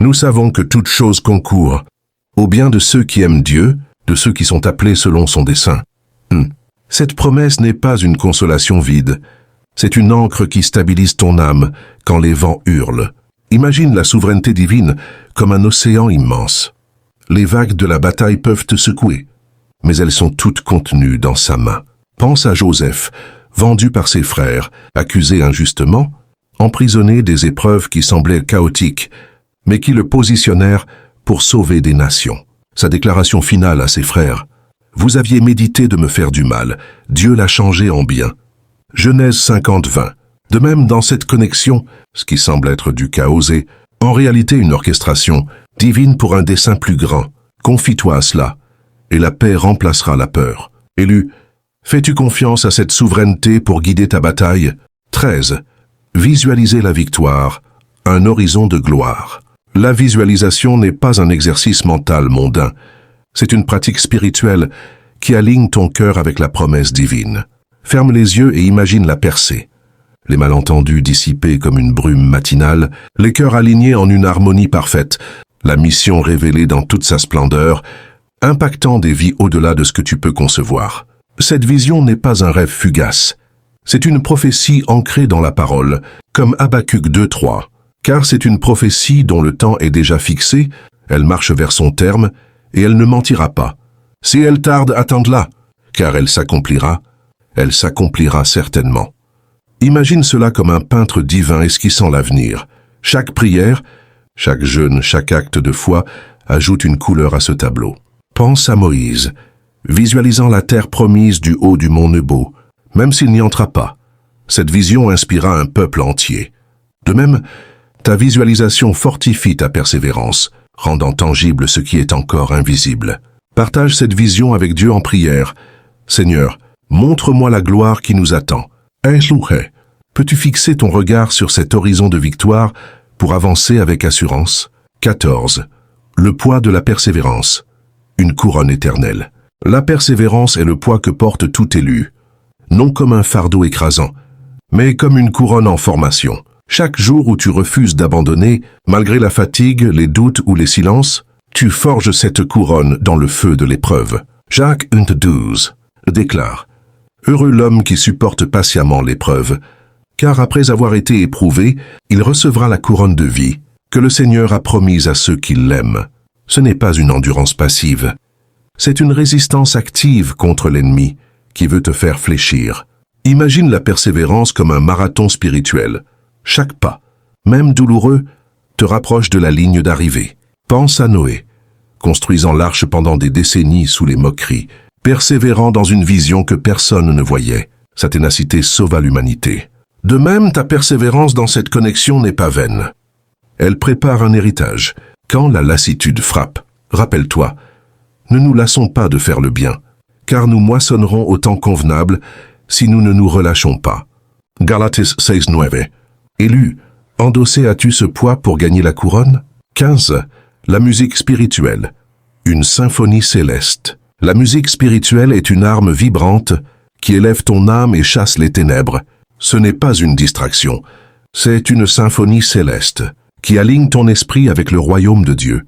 S1: Nous savons que toute chose concourt au bien de ceux qui aiment Dieu, de ceux qui sont appelés selon son dessein. Cette promesse n'est pas une consolation vide, c'est une ancre qui stabilise ton âme quand les vents hurlent. Imagine la souveraineté divine comme un océan immense. Les vagues de la bataille peuvent te secouer, mais elles sont toutes contenues dans sa main. Pense à Joseph, vendu par ses frères, accusé injustement, emprisonné des épreuves qui semblaient chaotiques, mais qui le positionnèrent pour sauver des nations. Sa déclaration finale à ses frères, « Vous aviez médité de me faire du mal, Dieu l'a changé en bien. » Genèse 50:20. De même, dans cette connexion, ce qui semble être du chaos est, en réalité, une orchestration divine pour un dessein plus grand. Confie-toi à cela, et la paix remplacera la peur. Élu, fais-tu confiance à cette souveraineté pour guider ta bataille? 13. Visualiser la victoire, un horizon de gloire. La visualisation n'est pas un exercice mental mondain, c'est une pratique spirituelle qui aligne ton cœur avec la promesse divine. Ferme les yeux et imagine la percée. Les malentendus dissipés comme une brume matinale, les cœurs alignés en une harmonie parfaite, la mission révélée dans toute sa splendeur, impactant des vies au-delà de ce que tu peux concevoir. Cette vision n'est pas un rêve fugace. C'est une prophétie ancrée dans la parole, comme Habacuc 2:3. Car c'est une prophétie dont le temps est déjà fixé, elle marche vers son terme, et elle ne mentira pas. Si elle tarde, attends-la, car elle s'accomplira certainement. Imagine cela comme un peintre divin esquissant l'avenir. Chaque prière, chaque jeûne, chaque acte de foi ajoute une couleur à ce tableau. Pense à Moïse, visualisant la terre promise du haut du mont Nebo, même s'il n'y entra pas. Cette vision inspira un peuple entier. De même, ta visualisation fortifie ta persévérance, rendant tangible ce qui est encore invisible. Partage cette vision avec Dieu en prière. Seigneur, Montre-moi la gloire qui nous attend. Elouhé, peux-tu fixer ton regard sur cet horizon de victoire pour avancer avec assurance? 14. Le poids de la persévérance. Une couronne éternelle. La persévérance est le poids que porte tout élu, non comme un fardeau écrasant, mais comme une couronne en formation. Chaque jour où tu refuses d'abandonner, malgré la fatigue, les doutes ou les silences, tu forges cette couronne dans le feu de l'épreuve. Jacques 1,12 déclare « Heureux l'homme qui supporte patiemment l'épreuve, car après avoir été éprouvé, il recevra la couronne de vie que le Seigneur a promise à ceux qui l'aiment. » Ce n'est pas une endurance passive, c'est une résistance active contre l'ennemi qui veut te faire fléchir. Imagine la persévérance comme un marathon spirituel. Chaque pas, même douloureux, te rapproche de la ligne d'arrivée. Pense à Noé, construisant l'arche pendant des décennies sous les moqueries, persévérant dans une vision que personne ne voyait. Sa ténacité sauva l'humanité. De même, ta persévérance dans cette connexion n'est pas vaine. Elle prépare un héritage. Quand la lassitude frappe, rappelle-toi, ne nous lassons pas de faire le bien, car nous moissonnerons au temps convenable si nous ne nous relâchons pas. Galates 6,9. Élu, endossé as-tu ce poids pour gagner la couronne? 15. La musique spirituelle. Une symphonie céleste. La musique spirituelle est une arme vibrante qui élève ton âme et chasse les ténèbres. Ce n'est pas une distraction, c'est une symphonie céleste qui aligne ton esprit avec le royaume de Dieu.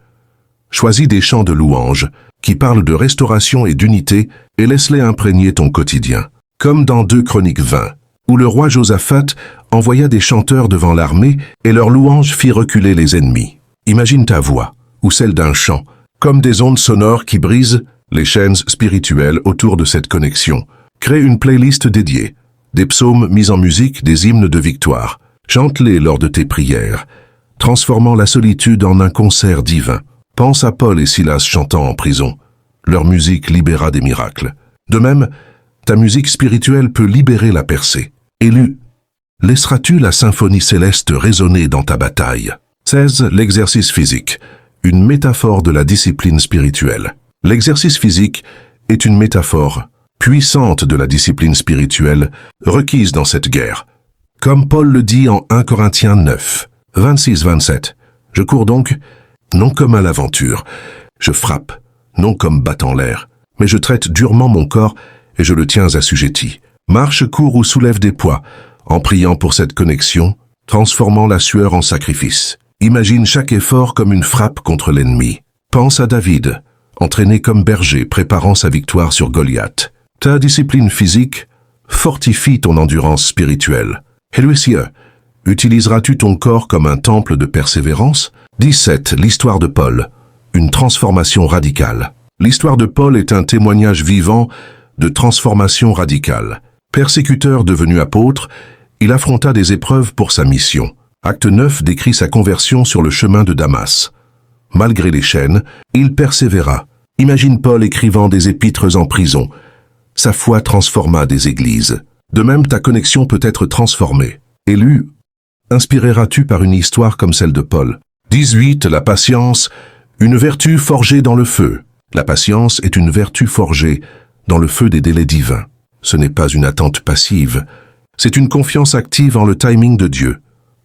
S1: Choisis des chants de louange qui parlent de restauration et d'unité et laisse-les imprégner ton quotidien. Comme dans 2 Chroniques 20, où le roi Josaphat envoya des chanteurs devant l'armée et leur louange fit reculer les ennemis. Imagine ta voix, ou celle d'un chant, comme des ondes sonores qui brisent les chaînes spirituelles autour de cette connexion. Crée une playlist dédiée, des psaumes mis en musique, des hymnes de victoire. Chante-les lors de tes prières, transformant la solitude en un concert divin. Pense à Paul et Silas chantant en prison. Leur musique libéra des miracles. De même, ta musique spirituelle peut libérer la percée. Élu, laisseras-tu la symphonie céleste résonner dans ta bataille? 16. L'exercice physique, une métaphore de la discipline spirituelle. L'exercice physique est une métaphore puissante de la discipline spirituelle requise dans cette guerre. Comme Paul le dit en 1 Corinthiens 9, 26-27, « Je cours donc, non comme à l'aventure, je frappe, non comme battant l'air, mais je traite durement mon corps et je le tiens assujetti. Marche, cours ou soulève des poids, en priant pour cette connexion, transformant la sueur en sacrifice. Imagine chaque effort comme une frappe contre l'ennemi. Pense à David, entraîné comme berger, préparant sa victoire sur Goliath. Ta discipline physique fortifie ton endurance spirituelle. Héloïsieux, utiliseras-tu ton corps comme un temple de persévérance? 17. L'histoire de Paul, une transformation radicale. L'histoire de Paul est un témoignage vivant de transformation radicale. Persécuteur devenu apôtre, il affronta des épreuves pour sa mission. Acte 9 décrit sa conversion sur le chemin de Damas. Malgré les chaînes, il persévéra. Imagine Paul écrivant des épîtres en prison. Sa foi transforma des églises. De même, ta connexion peut être transformée. Élu, inspireras-tu par une histoire comme celle de Paul? 18. La patience, une vertu forgée dans le feu. La patience est une vertu forgée dans le feu des délais divins. Ce n'est pas une attente passive, c'est une confiance active en le timing de Dieu.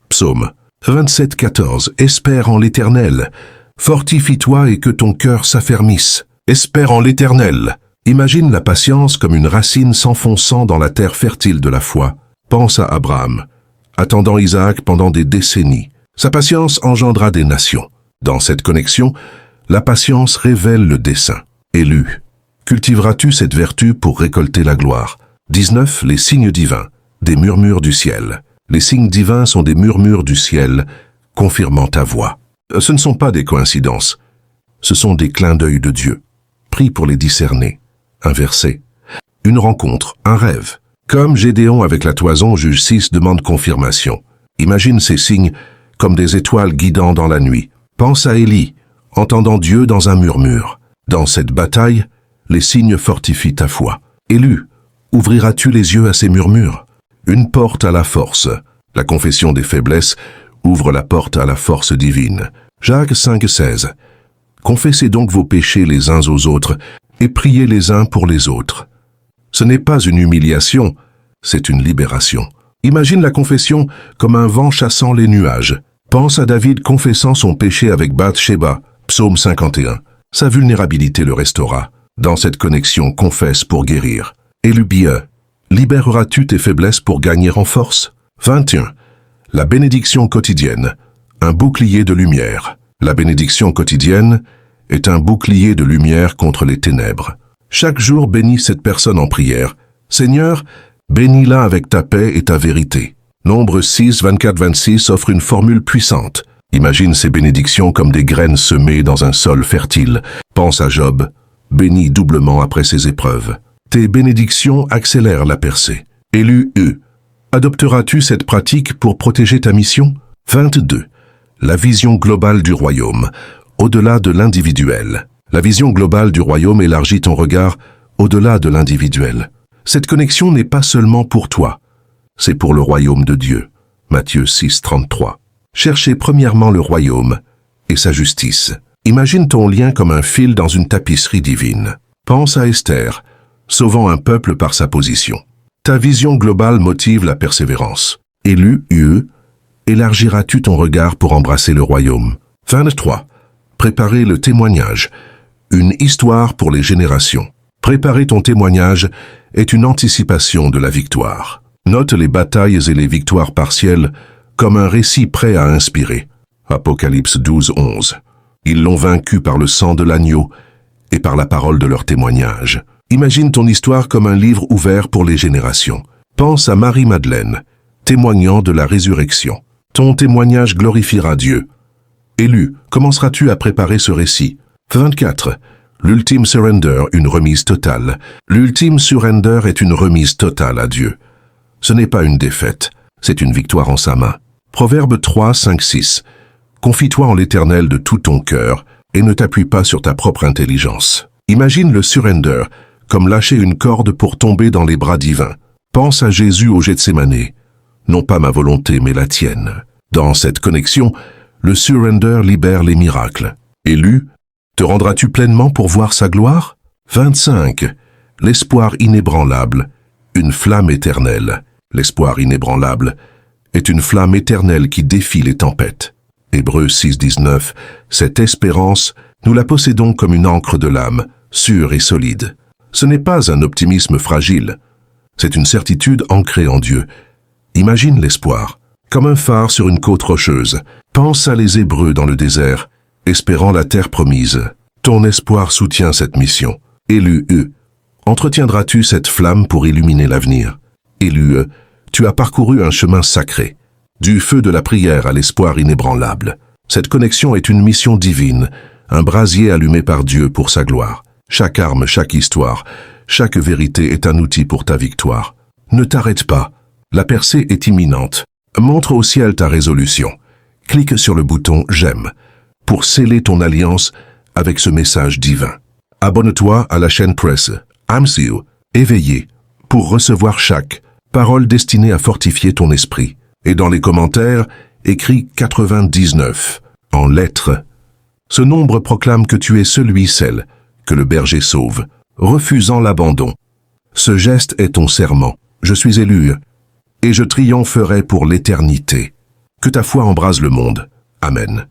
S1: Psaume 27-14. Espère en l'Éternel. Fortifie-toi et que ton cœur s'affermisse. Espère en l'Éternel. Imagine la patience comme une racine s'enfonçant dans la terre fertile de la foi. Pense à Abraham, attendant Isaac pendant des décennies. Sa patience engendra des nations. Dans cette connexion, la patience révèle le dessein. Élu, cultiveras-tu cette vertu pour récolter la gloire? 19. Les signes divins, des murmures du ciel. Les signes divins sont des murmures du ciel, confirmant ta voix. Ce ne sont pas des coïncidences, ce sont des clins d'œil de Dieu. Prie pour les discerner. Un verset, une rencontre, un rêve. Comme Gédéon avec la toison, Juge 6 demande confirmation. Imagine ces signes comme des étoiles guidant dans la nuit. Pense à Élie, entendant Dieu dans un murmure. Dans cette bataille, les signes fortifient ta foi. Élu, ouvriras-tu les yeux à ces murmures? Une porte à la force. La confession des faiblesses ouvre la porte à la force divine. Jacques 5,16. Confessez donc vos péchés les uns aux autres et priez les uns pour les autres. Ce n'est pas une humiliation, c'est une libération. Imagine la confession comme un vent chassant les nuages. Pense à David confessant son péché avec Bathsheba, psaume 51. Sa vulnérabilité le restaura. Dans cette connexion, confesse pour guérir. Élubie, libéreras-tu tes faiblesses pour gagner en force? 21. La bénédiction quotidienne, un bouclier de lumière. La bénédiction quotidienne est un bouclier de lumière contre les ténèbres. Chaque jour, bénis cette personne en prière. Seigneur, bénis-la avec ta paix et ta vérité. Nombre 6, 24, 26 offre une formule puissante. Imagine ces bénédictions comme des graines semées dans un sol fertile. Pense à Job, béni doublement après ses épreuves. Tes bénédictions accélèrent la percée. Élu E. Adopteras-tu cette pratique pour protéger ta mission? 22. La vision globale du royaume, au-delà de l'individuel. La vision globale du royaume élargit ton regard au-delà de l'individuel. Cette connexion n'est pas seulement pour toi, c'est pour le royaume de Dieu. Matthieu 6, 33. Cherchez premièrement le royaume et sa justice. Imagine ton lien comme un fil dans une tapisserie divine. Pense à Esther, sauvant un peuple par sa position. Ta vision globale motive la persévérance. Élu UE, élargiras-tu ton regard pour embrasser le royaume? 23. Préparer le témoignage. Une histoire pour les générations. Préparer ton témoignage est une anticipation de la victoire. Note les batailles et les victoires partielles comme un récit prêt à inspirer. Apocalypse 12, 11. Ils l'ont vaincu par le sang de l'agneau et par la parole de leur témoignage. Imagine ton histoire comme un livre ouvert pour les générations. Pense à Marie-Madeleine, témoignant de la résurrection. Ton témoignage glorifiera Dieu. Élu, commenceras-tu à préparer ce récit? 24. L'ultime surrender, une remise totale. L'ultime surrender est une remise totale à Dieu. Ce n'est pas une défaite, c'est une victoire en sa main. Proverbe 3, 5, 6. Confie-toi en l'Éternel de tout ton cœur et ne t'appuie pas sur ta propre intelligence. Imagine le surrender comme lâcher une corde pour tomber dans les bras divins. Pense à Jésus au Gethsémané. Non pas ma volonté, mais la tienne. Dans cette connexion, le surrender libère les miracles. Élu, te rendras-tu pleinement pour voir sa gloire? 25. L'espoir inébranlable, une flamme éternelle. L'espoir inébranlable est une flamme éternelle qui défie les tempêtes. Hébreux 6, 19. Cette espérance, nous la possédons comme une encre de l'âme, sûre et solide. Ce n'est pas un optimisme fragile, c'est une certitude ancrée en Dieu. Imagine l'espoir, comme un phare sur une côte rocheuse. Pense à les Hébreux dans le désert, espérant la terre promise. Ton espoir soutient cette mission. Élu E. Entretiendras-tu cette flamme pour illuminer l'avenir? Élu E. Tu as parcouru un chemin sacré, du feu de la prière à l'espoir inébranlable. Cette connexion est une mission divine, un brasier allumé par Dieu pour sa gloire. Chaque arme, chaque histoire, chaque vérité est un outil pour ta victoire. Ne t'arrête pas, la percée est imminente. Montre au ciel ta résolution. Clique sur le bouton « J'aime » pour sceller ton alliance avec ce message divin. Abonne-toi à la chaîne Presse, AMSIL, éveillé, pour recevoir chaque parole destinée à fortifier ton esprit. Et dans les commentaires, écris 99 en lettres. Ce nombre proclame que tu es celui-celle que le berger sauve, refusant l'abandon. Ce geste est ton serment. Je suis élu, et je triompherai pour l'éternité. Que ta foi embrase le monde. Amen.